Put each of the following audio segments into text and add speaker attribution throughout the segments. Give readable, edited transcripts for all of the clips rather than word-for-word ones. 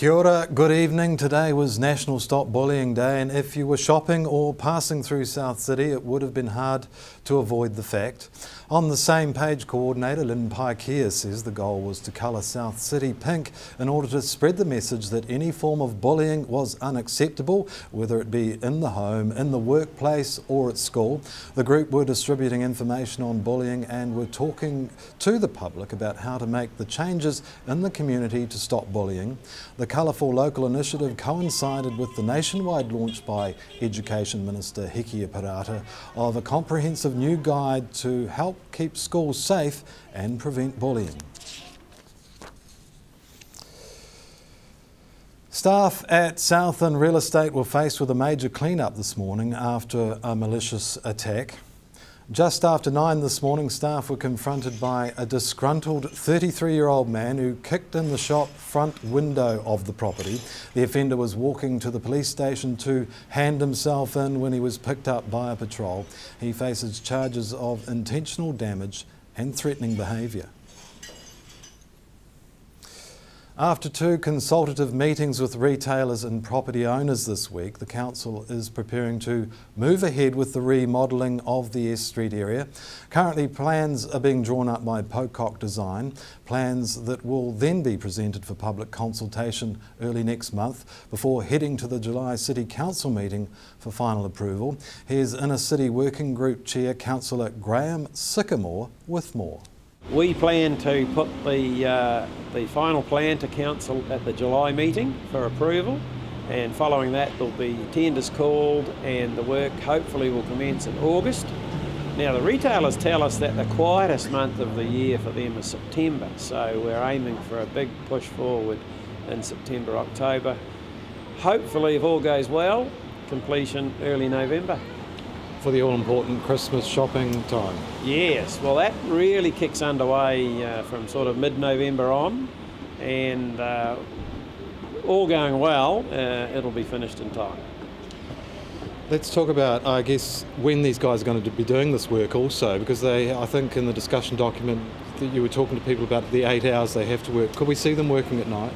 Speaker 1: Kia ora, good evening. Today was National Stop Bullying Day, and if you were shopping or passing through South City, it would have been hard to avoid the fact. On the same page, coordinator Lynn Paikea says the goal was to colour South City pink in order to spread the message that any form of bullying was unacceptable, whether it be in the home, in the workplace or at school. The group were distributing information on bullying and were talking to the public about how to make the changes in the community to stop bullying. The colourful local initiative coincided with the nationwide launch by Education Minister Hikia Parata of a comprehensive new guide to help keep schools safe and prevent bullying. Staff at Southland Real Estate were faced with a major clean-up this morning after a malicious attack. Just after 9 this morning, staff were confronted by a disgruntled 33-year-old man who kicked in the shop front window of the property. The offender was walking to the police station to hand himself in when he was picked up by a patrol. He faces charges of intentional damage and threatening behaviour. After 2 consultative meetings with retailers and property owners this week, the council is preparing to move ahead with the remodelling of the S Street area. Currently, plans are being drawn up by Pocock Design, plans that will then be presented for public consultation early next month before heading to the July City Council meeting for final approval. Here's Inner City Working Group Chair Councillor Graham Sycamore with more.
Speaker 2: We plan to put the final plan to council at the July meeting for approval, and following that there'll be tenders called and the work hopefully will commence in August. Now the retailers tell us that the quietest month of the year for them is September, so we're aiming for a big push forward in September, October. Hopefully, if all goes well, completion early November.
Speaker 1: For the all-important Christmas shopping time.
Speaker 2: Yes, well that really kicks underway from sort of mid-November on, and all going well, it'll be finished in time.
Speaker 1: Let's talk about, I guess, when these guys are going to be doing this work also, because I think in the discussion document that you were talking to people about the 8 hours they have to work. Could we see them working at night?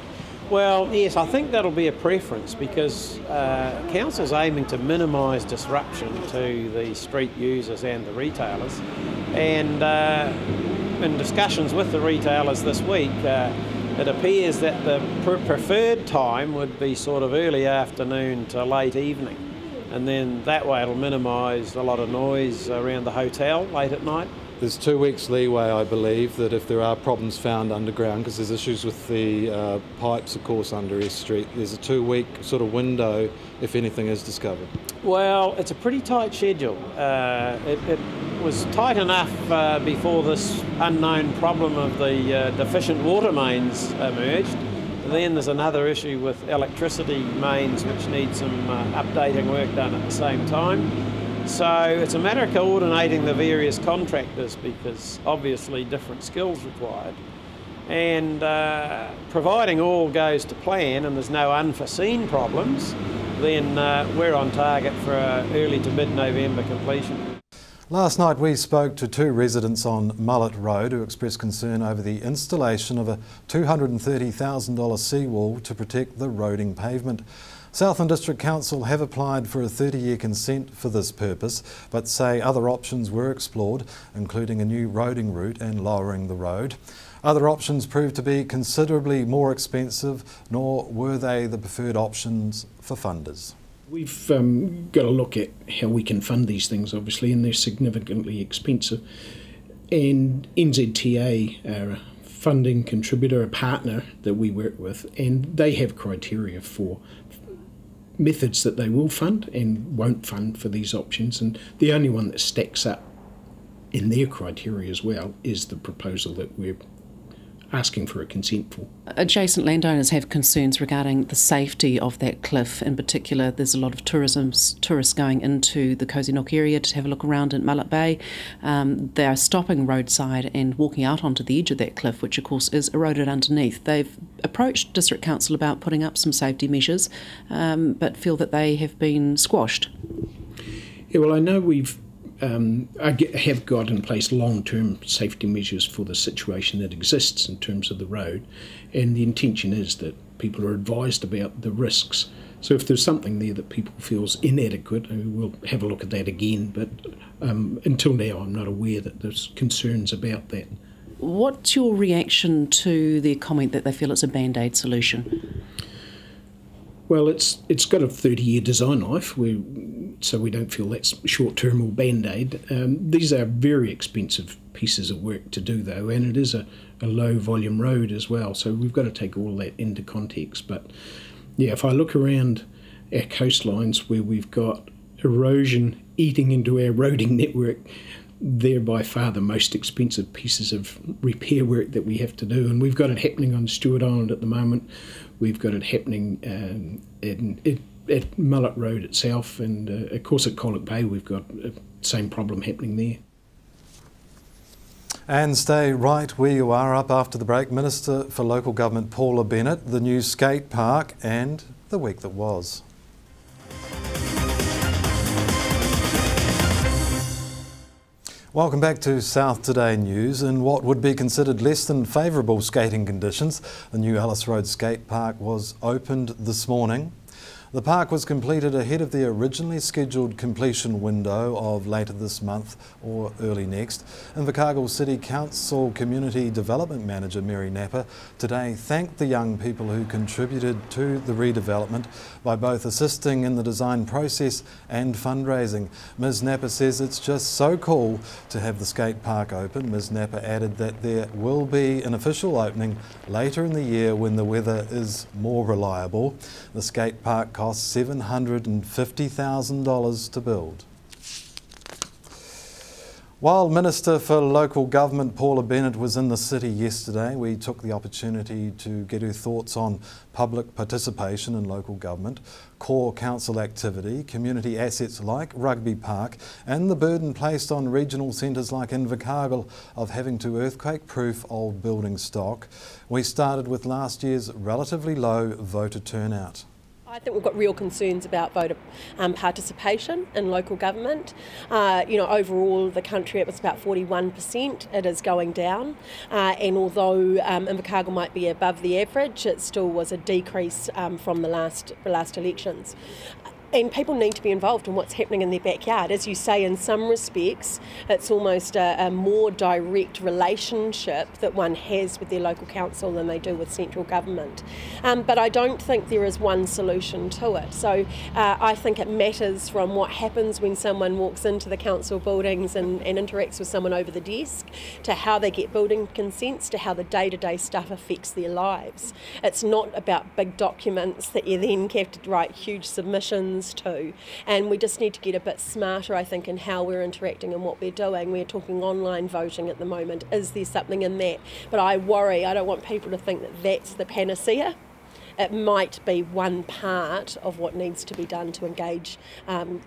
Speaker 2: Well, yes, I think that'll be a preference because council's aiming to minimise disruption to the street users and the retailers. And in discussions with the retailers this week, it appears that the preferred time would be sort of early afternoon to late evening. And then that way it'll minimise a lot of noise around the hotel late at night.
Speaker 1: There's 2 weeks leeway, I believe, that if there are problems found underground, because there's issues with the pipes, of course, under S Street, there's a 2-week sort of window if anything is discovered.
Speaker 2: Well, it's a pretty tight schedule. It was tight enough before this unknown problem of the deficient water mains emerged. Then there's another issue with electricity mains which need some updating work done at the same time. So it's a matter of coordinating the various contractors because obviously different skills required, and providing all goes to plan and there's no unforeseen problems, then we're on target for early to mid-November completion.
Speaker 1: Last night we spoke to 2 residents on Mullet Road who expressed concern over the installation of a $230,000 seawall to protect the roading pavement. Southland District Council have applied for a 30-year consent for this purpose, but say other options were explored, including a new roading route and lowering the road. Other options proved to be considerably more expensive, nor were they the preferred options for funders.
Speaker 3: We've got to look at how we can fund these things, obviously, and they're significantly expensive. And NZTA are a funding contributor, a partner that we work with, and they have criteria for methods that they will fund and won't fund for these options, and the only one that stacks up in their criteria as well is the proposal that we're asking for a consent for.
Speaker 4: Adjacent landowners have concerns regarding the safety of that cliff. In particular, there's a lot of tourists going into the Kozinok area to have a look around in Mullet Bay. They are stopping roadside and walking out onto the edge of that cliff, which of course is eroded underneath. They've approached District Council about putting up some safety measures, but feel that they have been squashed.
Speaker 3: Yeah, well, I know we've have got in place long-term safety measures for the situation that exists in terms of the road, and the intention is that people are advised about the risks. So if there's something there that people feels inadequate, we'll have a look at that again, but until now I'm not aware that there's concerns about that.
Speaker 4: What's your reaction to their comment that they feel it's a band-aid solution?
Speaker 3: Well, it's got a 30-year design life, so we don't feel that's short-term or band-aid. These are very expensive pieces of work to do, though, and it is a low-volume road as well, so we've got to take all that into context. But yeah, if I look around our coastlines where we've got erosion eating into our roading network, they're by far the most expensive pieces of repair work that we have to do, and we've got it happening on Stewart Island at the moment. We've got it happening at Mullet Road itself, and of course at Colac Bay we've got the same problem happening there.
Speaker 1: And stay right where you are. Up after the break, Minister for Local Government Paula Bennett, the new skate park and the week that was. Welcome back to South Today News. In what would be considered less than favourable skating conditions, the new Ellis Road skate park was opened this morning. The park was completed ahead of the originally scheduled completion window of later this month or early next. Invercargill City Council Community Development Manager Mary Napper today thanked the young people who contributed to the redevelopment by both assisting in the design process and fundraising. Ms Napper says it's just so cool to have the skate park open. Ms Napper added that there will be an official opening later in the year when the weather is more reliable. The skate park cost $750,000 to build. While Minister for Local Government Paula Bennett was in the city yesterday, we took the opportunity to get her thoughts on public participation in local government, core council activity, community assets like Rugby Park, and the burden placed on regional centres like Invercargill of having to earthquake-proof old building stock. We started with last year's relatively low voter turnout.
Speaker 5: I think we've got real concerns about voter participation in local government. Overall the country it was about 41%. It is going down, and although Invercargill might be above the average, it still was a decrease from the last elections. And people need to be involved in what's happening in their backyard. As you say, in some respects, it's almost a more direct relationship that one has with their local council than they do with central government. But I don't think there is one solution to it. So I think it matters from what happens when someone walks into the council buildings and interacts with someone over the desk, to how they get building consents, to how the day-to-day stuff affects their lives. It's not about big documents that you then have to write huge submissions to, and we just need to get a bit smarter, I think, in how we're interacting and what we're doing. We're talking online voting at the moment. Is there something in that? But I worry, I don't want people to think that that's the panacea. It might be one part of what needs to be done to engage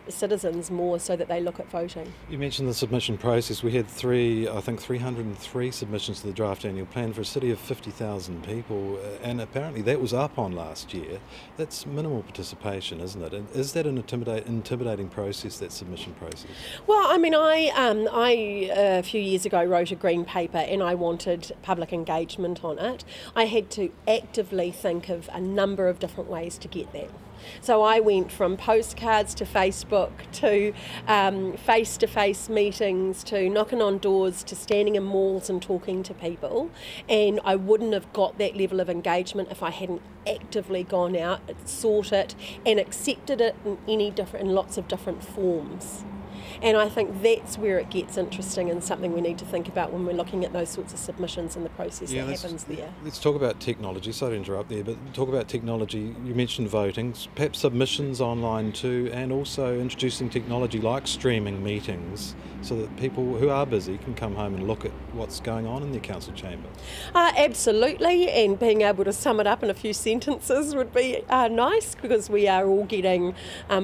Speaker 5: citizens more so that they look at voting.
Speaker 1: You mentioned the submission process. We had 303 submissions to the draft annual plan for a city of 50,000 people, and apparently that was up on last year. That's minimal participation, isn't it? And is that an intimidating process, that submission process? Well,
Speaker 5: I mean, I a few years ago wrote a green paper and I wanted public engagement on it. I had to actively think of a number of different ways to get that. So I went from postcards to Facebook to face-to-face meetings to knocking on doors to standing in malls and talking to people, and I wouldn't have got that level of engagement if I hadn't actively gone out, sought it and accepted it in lots of different forms. And I think that's where it gets interesting and something we need to think about when we're looking at those sorts of submissions and the process that happens there.
Speaker 1: Let's talk about technology. Sorry to interrupt there, but talk about technology. You mentioned voting, perhaps submissions online too, and also introducing technology like streaming meetings so that people who are busy can come home and look at what's going on in their council chamber.
Speaker 5: Absolutely, and being able to sum it up in a few sentences would be nice, because we are all getting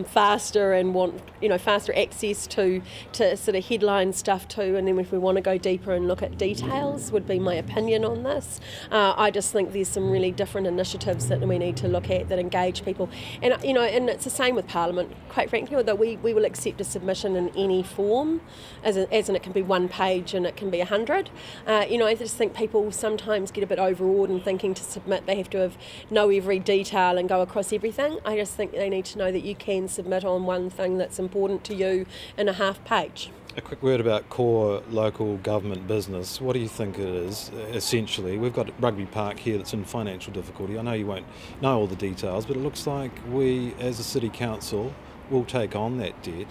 Speaker 5: faster and want faster access to sort of headline stuff too, and then if we want to go deeper and look at details, would be my opinion on this. I just think there's some really different initiatives that we need to look at that engage people, and and it's the same with Parliament, quite frankly, that we will accept a submission in any form, as in it can be 1 page and it can be 100. I just think people sometimes get a bit overawed in thinking to submit they have to know every detail and go across everything. I just think they need to know that you can submit on one thing that's important to you in a half page.
Speaker 1: A quick word about core local government business. What do you think it is, essentially? We've got Rugby Park here that's in financial difficulty. I know you won't know all the details, but it looks like we, as a city council, will take on that debt.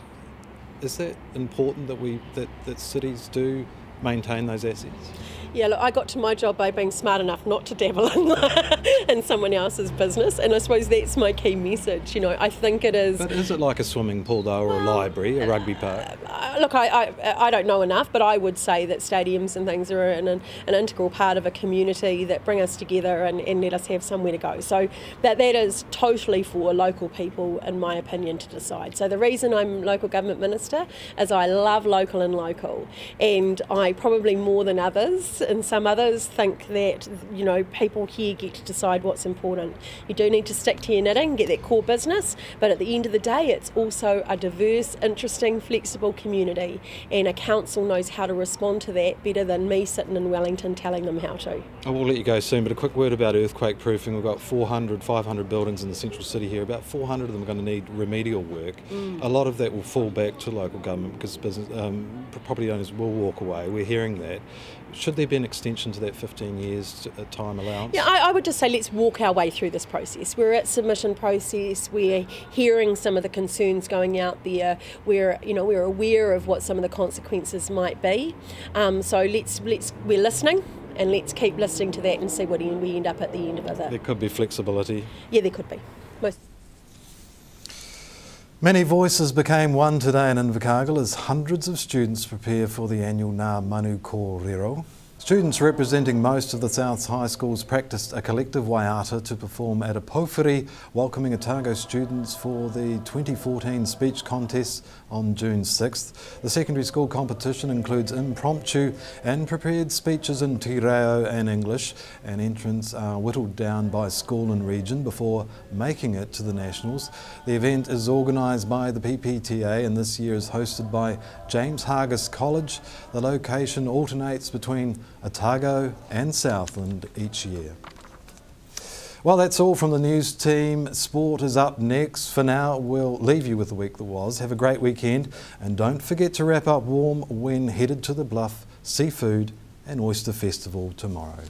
Speaker 1: Is that important that cities do maintain those assets?
Speaker 5: Yeah, look, I got to my job by being smart enough not to dabble in someone else's business, and I suppose that's my key message. I think it is.
Speaker 1: But is it like a swimming pool though, or a library, a rugby park?
Speaker 5: Look, I don't know enough, but I would say that stadiums and things are an integral part of a community that bring us together and let us have somewhere to go. So that is totally for local people, in my opinion, to decide. So the reason I'm local government minister is I love local, and I probably more than others, and some others, think that people here get to decide what's important. You do need to stick to your knitting, get that core business, but at the end of the day it's also a diverse, interesting, flexible community, and a council knows how to respond to that better than me sitting in Wellington telling them how to.
Speaker 1: I will let you go soon, but a quick word about earthquake proofing. We've got 500 buildings in the central city here. About 400 of them are going to need remedial work. A lot of that will fall back to local government because property owners will walk away. We're hearing that. Should there be an extension to that 15 years time allowance? Yeah,
Speaker 5: I would just say let's walk our way through this process. We're at submission process. We're hearing some of the concerns going out there. We're aware of what some of the consequences might be. So we're listening. And let's keep listening to that and see what we end up at the end of it.
Speaker 1: There could be flexibility.
Speaker 5: Yeah, there could be.
Speaker 1: Many voices became one today in Invercargill as hundreds of students prepare for the annual Ngā Manu Kōrero. Students representing most of the South's high schools practiced a collective waiata to perform at a pauwhiri, welcoming Otago students for the 2014 speech contest on June 6th. The secondary school competition includes impromptu and prepared speeches in Te Reo and English, and entrants are whittled down by school and region before making it to the Nationals. The event is organised by the PPTA and this year is hosted by James Hargis College. The location alternates between Otago and Southland each year. Well, that's all from the news team. Sport is up next. For now, we'll leave you with the week that was. Have a great weekend, and don't forget to wrap up warm when headed to the Bluff Seafood and Oyster Festival tomorrow.